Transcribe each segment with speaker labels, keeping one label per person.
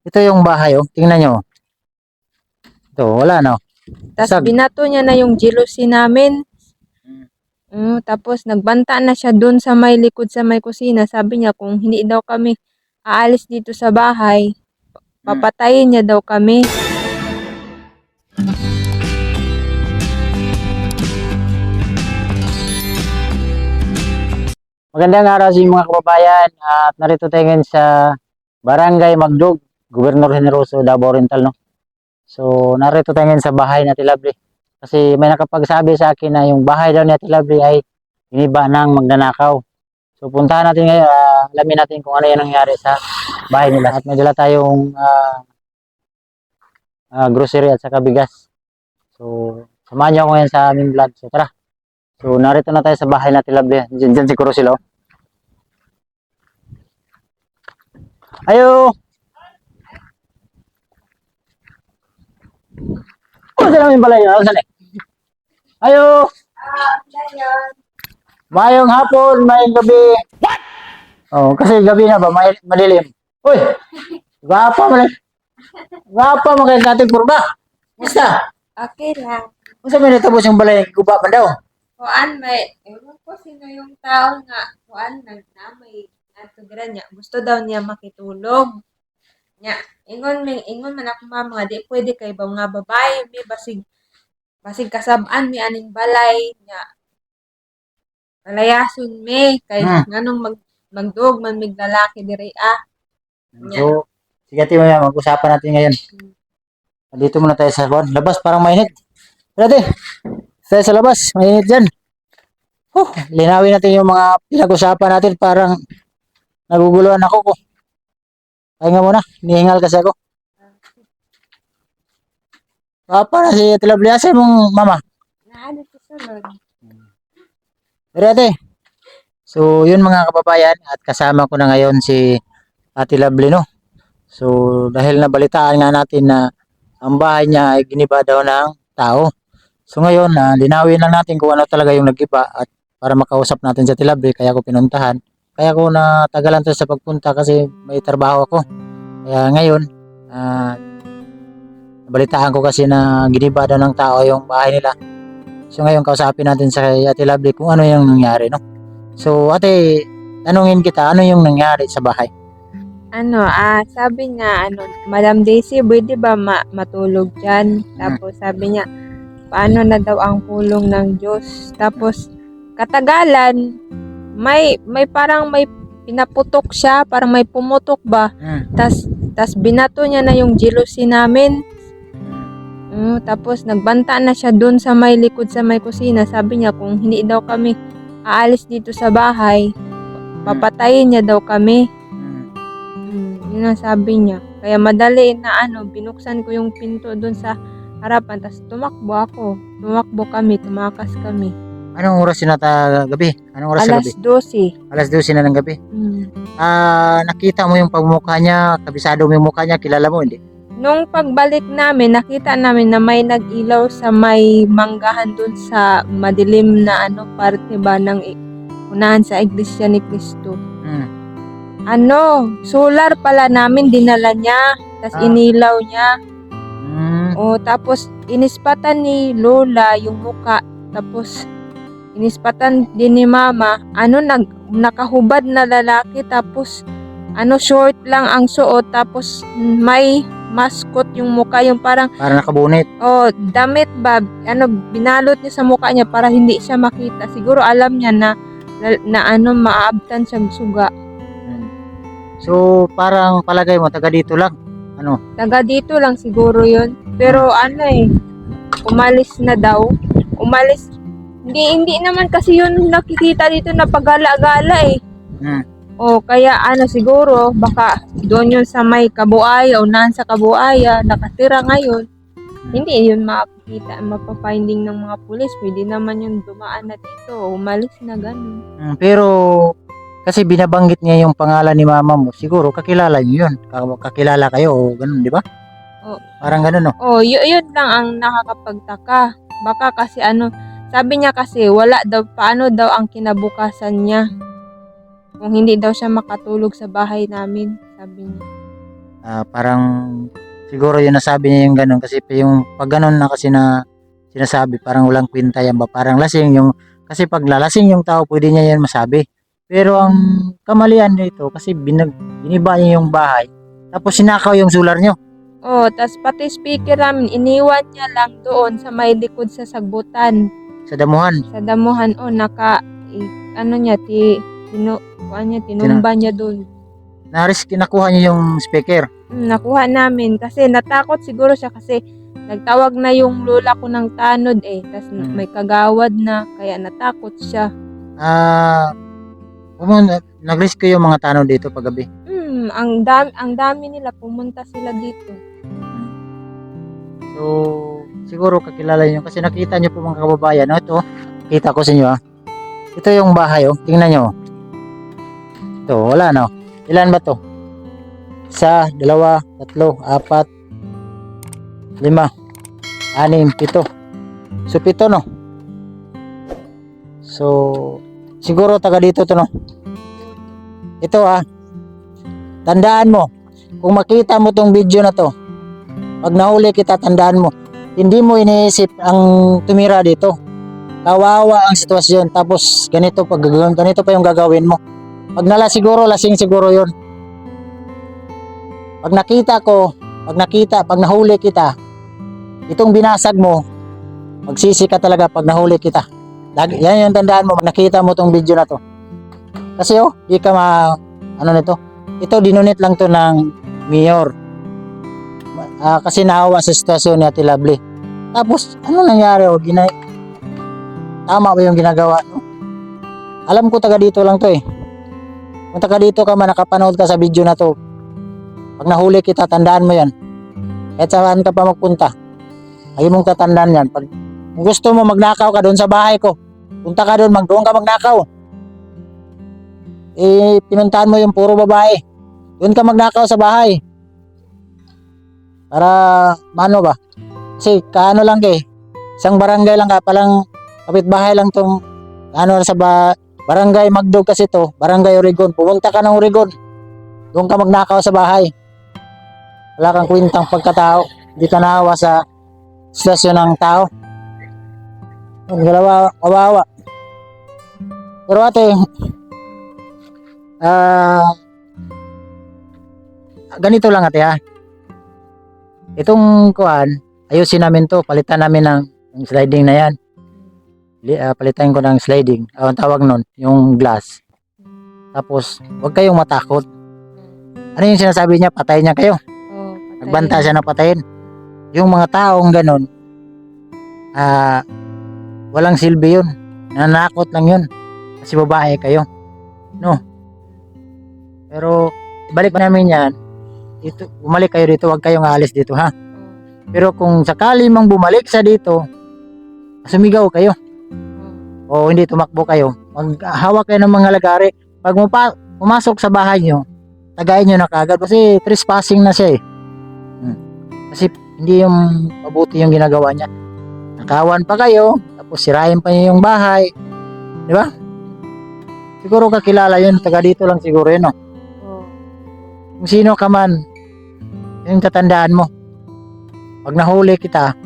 Speaker 1: Ito yung bahay, oh. Tingnan nyo. Ito, wala, no?
Speaker 2: Tas
Speaker 1: Basag.
Speaker 2: binato niya na yung jealousy namin. Tapos nagbanta na siya dun sa may likod sa may kusina. Sabi niya kung hindi daw kami aalis dito sa bahay, papatayin niya daw kami.
Speaker 1: Magandang araw sa inyo mga kababayan at narito tayo ngayon sa Barangay Magdug, Gobernador Generoso, Davao Oriental, no? So, narito tayo ngayon sa bahay na Tilabri. Kasi may nakapagsabi sa akin na yung bahay daw ni Tilabri ay iniba ng magnanakaw. So, puntahan natin ngayon, alamin natin kung ano yung nangyari sa bahay nila. At may dala tayong grocery at saka bigas. So, samahan niyo ako ngayon sa aming vlog. So, tara. So, narito na tayo sa bahay na Tilabri. Diyan siguro sila, oh. Ayo! Oh, saan namin balay yun? Saan eh? Ayo! Mayong hapon, mayong gabi. What? Oh, kasi gabi na ba, madilim. Uy! Gapa mo lang. Gapa mo kayo sa ating purba. Basta?
Speaker 2: Okay lang.
Speaker 1: Kung saan may natapos yung balay, guba pa daw.
Speaker 2: Kuan may, ewan ko sino yung tao nga, kuan may natugran niya. Gusto daw niya makitulog. Nya, ingon man ako mama, di pwede kay ba mga babae, may basig kasabaan mi aning balay nya. Palayason mi kay nganong magdog man mig lalaki diri Nya.
Speaker 1: So, sige tayo yan, mag-usapan natin ngayon. Dito muna tayo sa labas, parang mainit. Dati, tayo sa labas, mainit dyan. Linawin natin yung mga pinag-usapan natin, parang naguguluhan ako ko. Kaya nga muna, nihingal kasi ako. Para si Tilabliasa mong mama.
Speaker 2: Naano sa salon.
Speaker 1: Pero ate, so yun mga kababayan, at kasama ko na ngayon si Ate Lovely, no? So dahil nabalitaan nga natin na ang bahay niya ay giniba daw ng tao. So ngayon, linawin lang natin kung ano talaga yung nagiba at para makausap natin si Ate Lovely, kaya ako pinuntahan. Kaya ako natagalan to sa pagpunta kasi may trabaho ako. Kaya ngayon, nabalitaan ko kasi na giniba daw ng tao yung bahay nila. So ngayon kausapin natin sa Ate Lovely kung ano yung nangyari, no? So ate, tanungin kita, ano yung nangyari sa bahay?
Speaker 2: Sabi nga, Madam Daisy, pwede ba matulog dyan? Tapos sabi niya, paano na daw ang pulong ng Diyos? Tapos, katagalan, may parang may pinaputok siya, parang may pumutok ba? Tas binato niya na yung jealousy namin. Tapos nagbanta na siya dun sa may likod sa may kusina. Sabi niya kung hindi daw kami aalis dito sa bahay, papatayin niya daw kami. Yun ang sabi niya. Kaya madali na binuksan ko yung pinto dun sa harapan. Tapos tumakbo kami, tumakas kami.
Speaker 1: Anong oras yun gabi? Anong oras sa gabi?
Speaker 2: 12:00.
Speaker 1: Alas 12 na ng gabi. Nakita mo yung pagmukha niya, kabisado mo yung mukha niya, kilala mo, hindi?
Speaker 2: Nung pagbalik namin, nakita namin na may nag-ilaw sa may manggahan dun sa madilim na parte ba ng unahan sa Iglesia ni Cristo. Solar pala namin dinala niya, tas inilaw niya. Tapos inispatan ni Lola yung muka, tapos inispatan din ni Mama, nakahubad na lalaki, tapos short lang ang suot, tapos may maskot yung mukha, yung parang
Speaker 1: nakabunit.
Speaker 2: Damit ba, binalot niya sa mukha niya para hindi siya makita. Siguro alam niya na maaabtan siyang suga.
Speaker 1: So parang palagay mo taga dito lang?
Speaker 2: Taga dito lang siguro yun. Pero umalis na daw. Hindi naman kasi yun nakikita dito na pagala-gala eh. Kaya siguro baka doon yun sa may Kabuaya o naan sa Kabuaya nakatira ngayon. Hindi yun makikita, mapafinding ng mga pulis. Pwede naman yung dumaan na dito, umalis na ganun.
Speaker 1: Pero kasi binabanggit niya yung pangalan ni mama mo, siguro kakilala niyo yun. Kakilala kayo o ganun, di ba? Parang ganun, no?
Speaker 2: Yun lang ang nakakapagtaka. Baka kasi sabi niya kasi wala daw, paano daw ang kinabukasan niya kung hindi daw siya makatulog sa bahay namin, sabi niya.
Speaker 1: Parang siguro yung nasabi niya yung ganun kasi yung pag ganun na kasi na sinasabi parang walang kwenta yan ba, parang lasing yung, kasi pag lalasing yung tao pwede niya yan masabi. Pero ang kamalian nito kasi biniba niya yung bahay tapos sinakaw yung solar nyo
Speaker 2: Oh, tas pati speaker namin, iniwan niya lang doon sa may likod sa sagbutan.
Speaker 1: sa damuhan.
Speaker 2: Sa damuhan, oh, ano niya, tinumba niya doon.
Speaker 1: Nakuha niya yung speaker.
Speaker 2: Nakuha namin kasi natakot siguro siya kasi nagtawag na yung lola ko ng tanod eh. Tas may kagawad na, kaya natakot siya.
Speaker 1: Nag-rescue yung mga tanod dito paggabi.
Speaker 2: Ang dami nila, pumunta sila dito.
Speaker 1: So, siguro kakilala niyo kasi nakita niyo po mga kababayan. Ito, kita ko sa inyo Ito yung bahay Tingnan niyo. Ito, wala no. Ilan ba to? 1, 2, 3, 4, 5, 6, 7. So, 7 no. So, siguro taga dito to no. Ito tandaan mo, kung makita mo tong video na to, pag nahuli kita, tandaan mo, hindi mo iniisip ang tumira dito. Kawawa ang sitwasyon. Tapos ganito pa yung gagawin mo. Pag lasing siguro yun. Pag nahuli kita, itong binasag mo, magsisi ka talaga pag nahuli kita. Yan yung tandaan mo, pag nakita mo tong video na to. Kasi di ka ano nito. Ito, dinunit lang to ng mayor. Kasi naawa sa sitwasyon ni Ate Lovely. Tapos, ano nangyari? Tama ba yung ginagawa? No? Alam ko taga dito lang to eh. Kung taga dito ka man, nakapanood ka sa video na to, pag nahuli kita, tandaan mo yan. Kahit saan ka pa magpunta, ay mong tatandaan yan. Pag gusto mo magnakaw ka doon sa bahay ko, punta ka doon ka magnakaw. Pinuntahan mo yung puro babae. Doon ka magnakaw sa bahay. Para, mano ba? Kasi, kaano lang isang barangay lang ka, palang kapitbahay lang tong, sa barangay Magdog kasi to, barangay Oregon. Pumunta ka ng Oregon. Doon ka magnakaw sa bahay. Wala kang kwentang pagkatao. Hindi ka naawa sa sitwasyon ng tao. Kawawa. Pero ate, ganito lang ate itong ayusin namin to, palitan namin ng sliding na yan. Palitan ko ng sliding, ang tawag nun, yung glass. Tapos, huwag kayong matakot. Ano yung sinasabi niya? Patayin niya kayo. Nagbanta siya na patayin. Yung mga taong ganun, walang silbi yun. Nanakot lang yun. Kasi babae kayo. No? Pero, balik pa namin yan. Bumalik kayo dito, huwag kayong aalis dito Pero kung sakali mang bumalik sa dito, sumigaw kayo. O hindi tumakbo kayo. Maghawak kayo ng mga lagari. Pag pumasok sa bahay nyo, tagayin nyo na kagad kasi trespassing na siya Kasi hindi yung mabuti yung ginagawa niya. Nakawan pa kayo, tapos sirahin pa niyo yung bahay. Di ba? Siguro kakilala yun, taga dito lang siguro yun Kung sino ka man, yung tatandaan mo. Pag nahuli kita,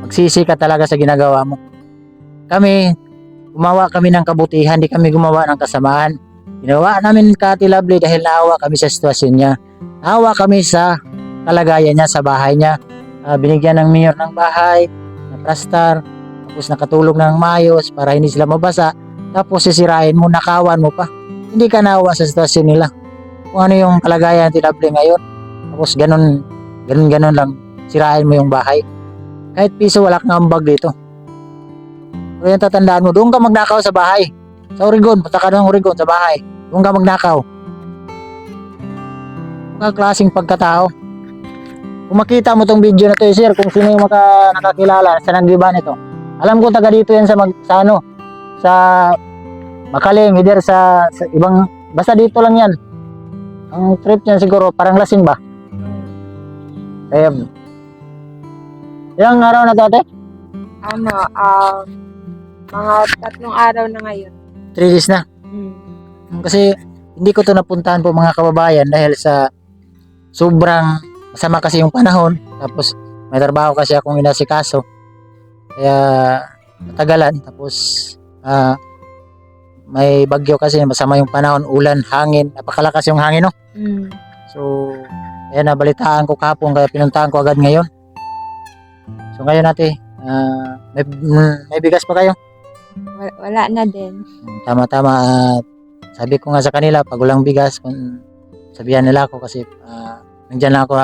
Speaker 1: magsisi ka talaga sa ginagawa mo. Gumawa kami ng kabutihan, di kami gumawa ng kasamaan. Ginawa namin ka Ate Lovely dahil naawa kami sa sitwasyon niya. Naawa kami sa kalagayan niya, sa bahay niya. Binigyan ng mayor ng bahay, na plastar, tapos nakatulog ng maayos para hindi sila mabasa. Tapos sisirain mo, nakawan mo pa. Hindi ka naawa sa sitwasyon nila. Kung ano yung kalagayan Ate Lovely ngayon. Tapos ganun lang, sirain mo yung bahay. Kahit piso wala kang ambag dito. Pero yung tatandaan mo, doon ka magnakaw sa bahay. Sa Oregon, punta ka ng Oregon sa bahay. Doon ka magnakaw. Mga klaseng pagkatao. Kung makita mo tong video na to, sir, kung sino yung nakakilala sa nagdiba nito. Alam ko taga dito yan sa Makaling, either sa ibang, basta dito lang yan. Ang trip niya siguro, parang lasing ba? Kaya, ilang araw na dati?
Speaker 2: Mga 3 araw na ngayon.
Speaker 1: 3 days na. Kasi, hindi ko to napuntahan po mga kababayan dahil sa sobrang masama kasi yung panahon. Tapos may trabaho kasi akong inasikaso. Kaya matagalan. Tapos may bagyo kasi, masama yung panahon, ulan, hangin. Napakalakas yung hangin, no?
Speaker 2: Mm.
Speaker 1: So, kaya nabalitaan ko kahapon, kaya pinuntahan ko agad ngayon. So, ngayon natin, may bigas pa kayo?
Speaker 2: Wala na din.
Speaker 1: Tama-tama. Sabi ko nga sa kanila, pag walang bigas, sabihan nila ako kasi nandyan lang ako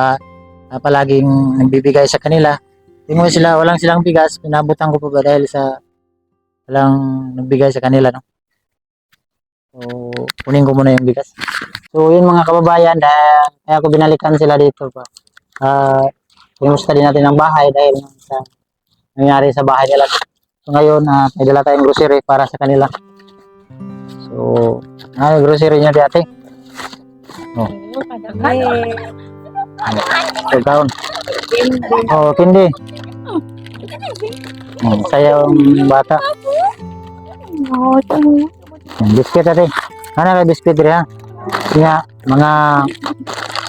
Speaker 1: palaging nagbibigay sa kanila. Tingnan mo sila, walang silang bigas, pinabutan ko pa ba dahil sa walang nagbigay sa kanila, no? So, kunin ko muna yung bigas. So, yun mga kababayan, kaya ako binalikan sila dito pa. Pinusta din natin ang bahay dahil sa nangyari sa bahay nila. So, ngayon, may dala tayong grocery para sa kanila. So, grocery niya di ate. Oh. Ikaw. Oh, kindi. Sayang bata. Biscuit ate. Ano kay biscuit rin ha? Kaya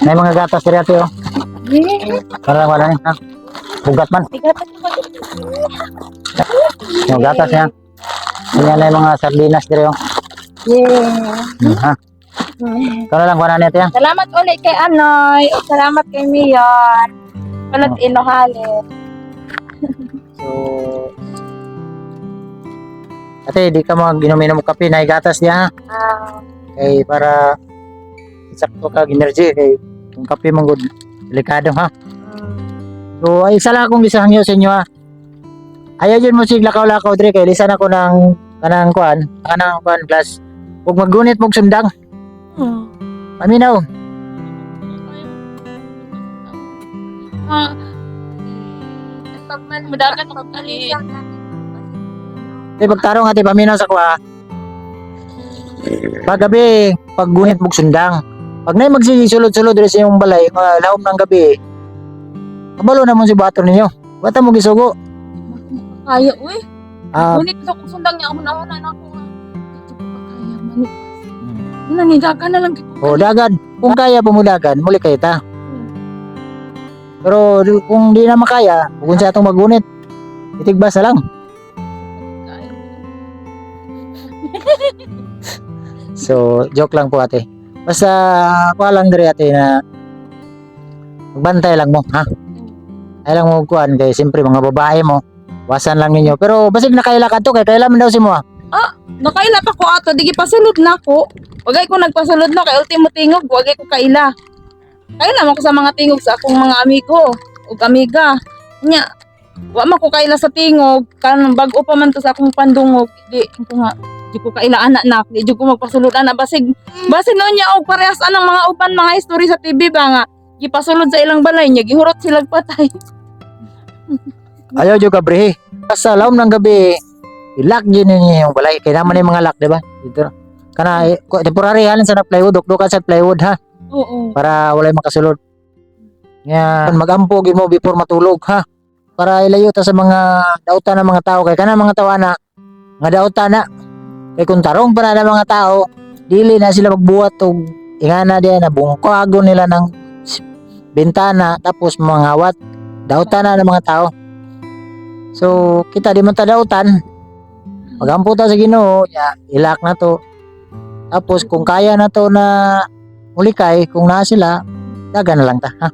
Speaker 1: may mga gatas rin ate oh. Para wala ha. Bugat man. Yung gatas niya. Kanya na yung mga sardinas rin oh. Ha? Kano lang kuha na ate ha?
Speaker 2: Salamat ulit kay Anoy. O salamat kay Mion. Ulit inohali.
Speaker 1: So, ate, di ka mag-inom-inom kape na gatas niya ha? Kay para sakto ka energy kay yung kape mong good delikado ha. So ay isa lang akong gisang nyo sa inyo ha. Ayaw yun mo sig lakaw-lakaw dre kay lisan ako ng kanang kuan glass. Ug maggunit mong sundang. Paminaw.
Speaker 2: Pagman mudakan mo kali.
Speaker 1: Pagtarong ate paminaw sa kuha. Paggabi, paggunit mong sundang. Pag na magsisulod-sulod rin sa iyong balay, lahom ng gabi, kabalo naman si bato ninyo. Bata mo gisugo.
Speaker 2: Kaya, uy.
Speaker 1: Ah,
Speaker 2: Ngunit sa kung sundang niya ako na ako nga. Ito pa kaya manit. Nanidagan na lang kita.
Speaker 1: o dagan. Kung kaya pumudagan, muli kayo ta. Pero kung di na makaya, kung sa atong magunit, itigbas na lang. So, joke lang po ate. Basta, ako lang diri ate na magbantay lang mo, ha? Ay lang mo kuan kay siyempre mga babae mo, wasan lang ninyo. Pero basig nakaila ka to kay kailan man daw si mo.
Speaker 2: Nakaila pa ko ato, digi pasulod na ko. Wagay ko nagpasulod na kay ultimo tingog, wagay ko kaila. Kaila man ko sa mga tingog sa akong mga amigo ug amiga. Nya, wa man ko kaila sa tingog, kan bag-o pa man to sa akong pandungog. Di ko nga di ko kaila anak na, di ko magpasulod ana basig noon niya og parehas anang mga uban mga history sa TV ba nga gipasulod sa ilang balay niya gihurot silang patay.
Speaker 1: Ayaw jud ka brehe. Sa lawom ng gabi, ilak din niya yung balay. Kaya naman yung mga lock, di ba? Dito. Kana temporary halin sa plywood, dukdukan sa plywood ha.
Speaker 2: Oo.
Speaker 1: Para walay makasulod. Yan, magampo gid mo before matulog ha. Para ilayo ta sa mga dautan ng mga tao kay kana mga tawana nga dautan na. Kay kung tarong para ng mga tao, dili na sila magbuhat og ingana diyan na bungkago nila ng bintana tapos mga wat dautan na ng mga tao. So, kita di man ta dautan. Magampo ta sa Ginoo, ya, ilak na to. Tapos kung kaya na to na mulikay, kung na sila, dagan na lang ta, ha?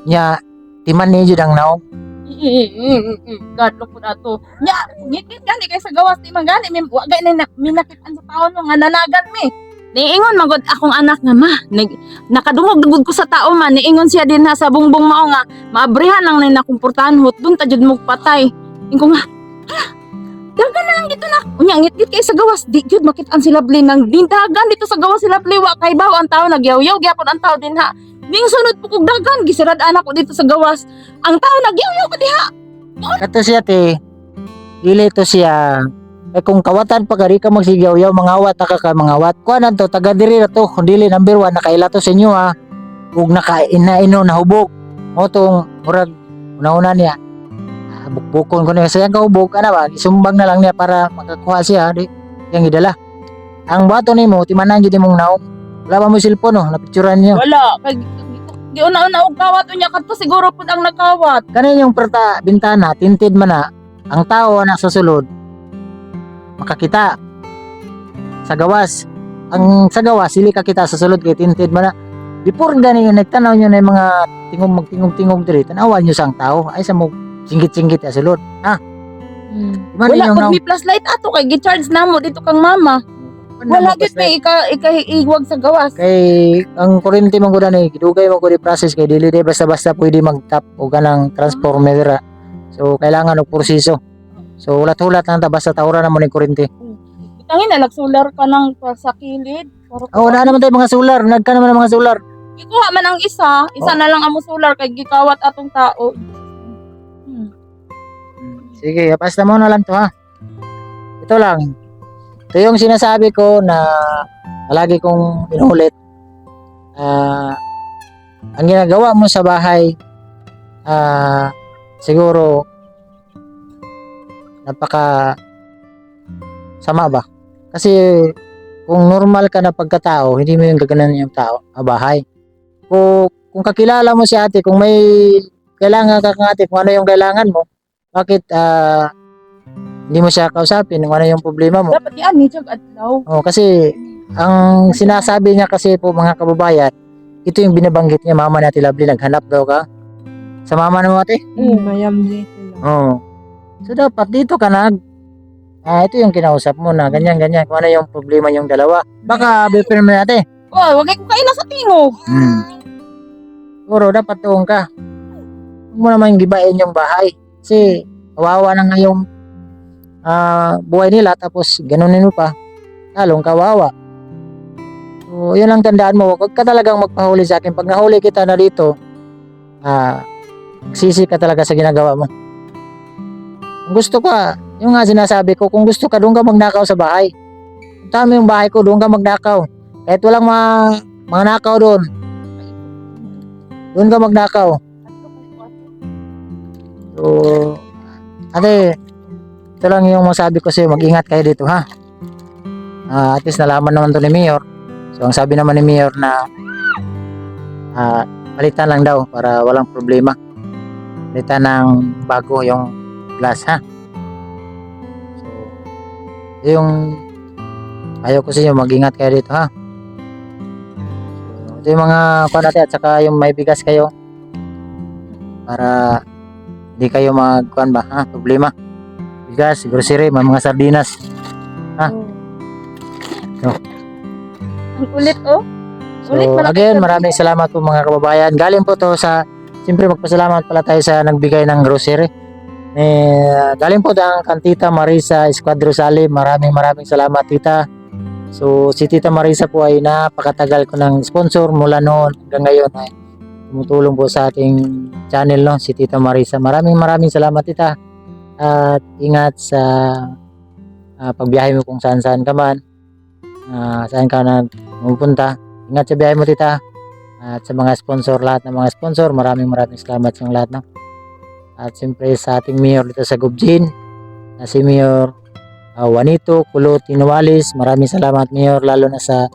Speaker 1: Nya, timan ni jud ang naong.
Speaker 2: God look po ato. Nya, ngikit gani kay sa gawas di man gani wa gani na minakitan sa taon nga nanagan mi. Niingon magod akong anak nga ma, nakadungog-dugod ko sa tao man, niingon siya din ha sa bungbong mao nga, maabrihan lang na nakumportahan hot dun ta jud mo patay. Ingon nga, dagan na lang dito na. Unya ngit kay sa gawas di jud makitaan sila bli nang dindagan dito sa gawas sila bli wa kay bawo ang tao nagyaw-yaw gyapon ang tao din ha. Ning sunod po kog dagan gisirad anak ko dito sa gawas. Ang tao nagyaw-yaw ka diha.
Speaker 1: Kato siya te, dili to siya. Eh kung kawatan pagari ka magsigyaw-yaw, mangawat na ka mangawat. Kuanan to, taga diri na to. Kung dili number 1, nakaila to sa inyo ha. Kung nakaina-ino, nahubog. O tong, murag, una-una niya. Bukbukon ko niya. Sayang kahubog, ano ba? Isumbang na lang niya para makakuha siya. Di, yung idala. Ang bato ni mo, timanan dyan mong naong. Wala pa mo cellphone, no? Napicturan niyo.
Speaker 2: Wala, kay
Speaker 3: giuna-una og kawat unya kadto siguro pud ang nakawat.
Speaker 1: Kanin yung bintana, tinted man na, ang tao na sa sulod, makakita. Sa gawas. Ang sa gawas, sili ka kita sa sulod kay tinted man na. Before gani nagtanaw nyo na yung mga magtingog diri, tanawan nyo sang tao. Ay sa mo, singgit-singgit ya sulod. Imagine
Speaker 3: Wala
Speaker 1: yung
Speaker 3: pud mi flashlight ato kay gi-charge namo dito kang mama. Wala gid may ikahiigwag sa gawas.
Speaker 1: Kay ang kuryente man gud ani gidugay mo gud i-process kay dili day basta-basta pwede mag-tap o ganang transformer dira. So kailangan og proseso. So ulat-ulat lang ta basta tawra na mo ni kuryente.
Speaker 3: Tangin na nagsolar ka nang sa kilid.
Speaker 1: Oh, wala naman tayo mga solar, nagka naman ang mga solar.
Speaker 3: Ikuha man ang isa na lang amo solar kay gikawat atong tao.
Speaker 1: Sige, pasta mo na lang to ha. Ito lang. Ito yung sinasabi ko na palagi kong inulit. Ang ginagawa mo sa bahay siguro napaka sama ba? Kasi kung normal ka na pagkatao, hindi mo yung gaganan yung tao, bahay. Kung kakilala mo si ate, kung may kailangan ka kang ate, kung ano yung kailangan mo, bakit hindi mo siya kausapin kung ano yung problema mo?
Speaker 3: Dapat yan ni adlaw.
Speaker 1: Oh, kasi ang sinasabi niya kasi po mga kababayan, ito yung binabanggit niya, mama natin Lovely, naghanap daw ka sa mama mo ate.
Speaker 2: Mayam din sila.
Speaker 1: Oh. So dapat dito ka ito yung kinausap mo na ganyan kung ano yung problema yung dalawa. Baka befriend mo ate.
Speaker 3: Oh, wag ko kaila sa tingog.
Speaker 1: Siguro dapat tuong ka. Huwag mo naman gibain yung bahay. Kasi kawawa na ngayong buhay nila tapos ganunin mo pa. Lalong kawawa. So yun lang tandaan mo. Huwag ka talagang magpahuli sa akin. Pag nahuli kita na dito, sisi ka talaga sa ginagawa mo. Kung gusto ka, yung nga sinasabi ko, kung gusto ka, doon ka magnakaw sa bahay. Kung tama yung bahay ko, doon ka magnakaw. Kahit walang mga nakaw doon. Doon ka magnakaw. So, ate, ito lang yung masabi ko sa'yo, mag-ingat kayo dito ha. At least nalaman naman to ni Mayor. So, ang sabi naman ni Mayor na palitan lang daw para walang problema. Palitan ng bago yung glass ha. So, yung ayaw ko sa inyo, mag-ingat kayo dito ha. So, ito yung mga panate at saka yung may bigas kayo para hindi kayo magkuhan ba ha, problema. Bigas, grocery, may mga sardinas ha. So,
Speaker 3: Ang ulit oh. Ulit
Speaker 1: so
Speaker 3: malaki
Speaker 1: again,
Speaker 3: sabi.
Speaker 1: maraming salamat po mga kababayan. Galing po to sa, siyempre magpasalamat pala tayo sa nagbigay ng grocery. Galing po ang Tita Marisa Escuadro Salim. Maraming salamat tita. So si Tita Marisa po ay napakatagal ko ng sponsor mula noon hanggang ngayon ay tumutulong po sa ating channel no, si Tita Marisa. Maraming salamat tita. At ingat sa pagbiyahe mo kung saan ka man. Saan ka na pupunta. Ingat sa biyahe mo tita. At sa mga sponsor, lahat ng mga sponsor, maraming salamat sa lahat no. At siyempre sa ating mayor dito sa Gubjin, na si Mayor Juanito Kulot Inualis. Maraming salamat mayor, lalo na sa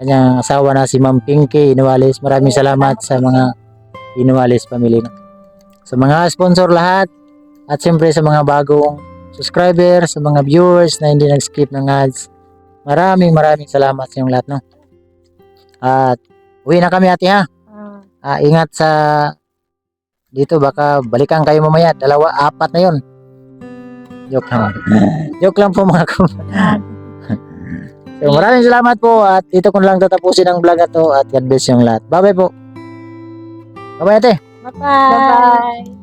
Speaker 1: kanyang asawa na si Ma'am Pinky Inualis. Maraming salamat sa mga Inualis family no. Sa mga sponsor lahat, at siyempre sa mga bagong subscriber, sa mga viewers na hindi nag-skip ng ads, maraming salamat sa inyong lahat no. At uwi na kami ate ha. Ingat sa dito, baka balikan kayo mamaya. 2, 4 na yun. Joke lang. Joke lang po mga kababayan. So maraming salamat po at dito ko na lang tatapusin ang vlog na to at God bless yung lahat. Bye bye po. Bye bye ate.
Speaker 3: Bye-bye.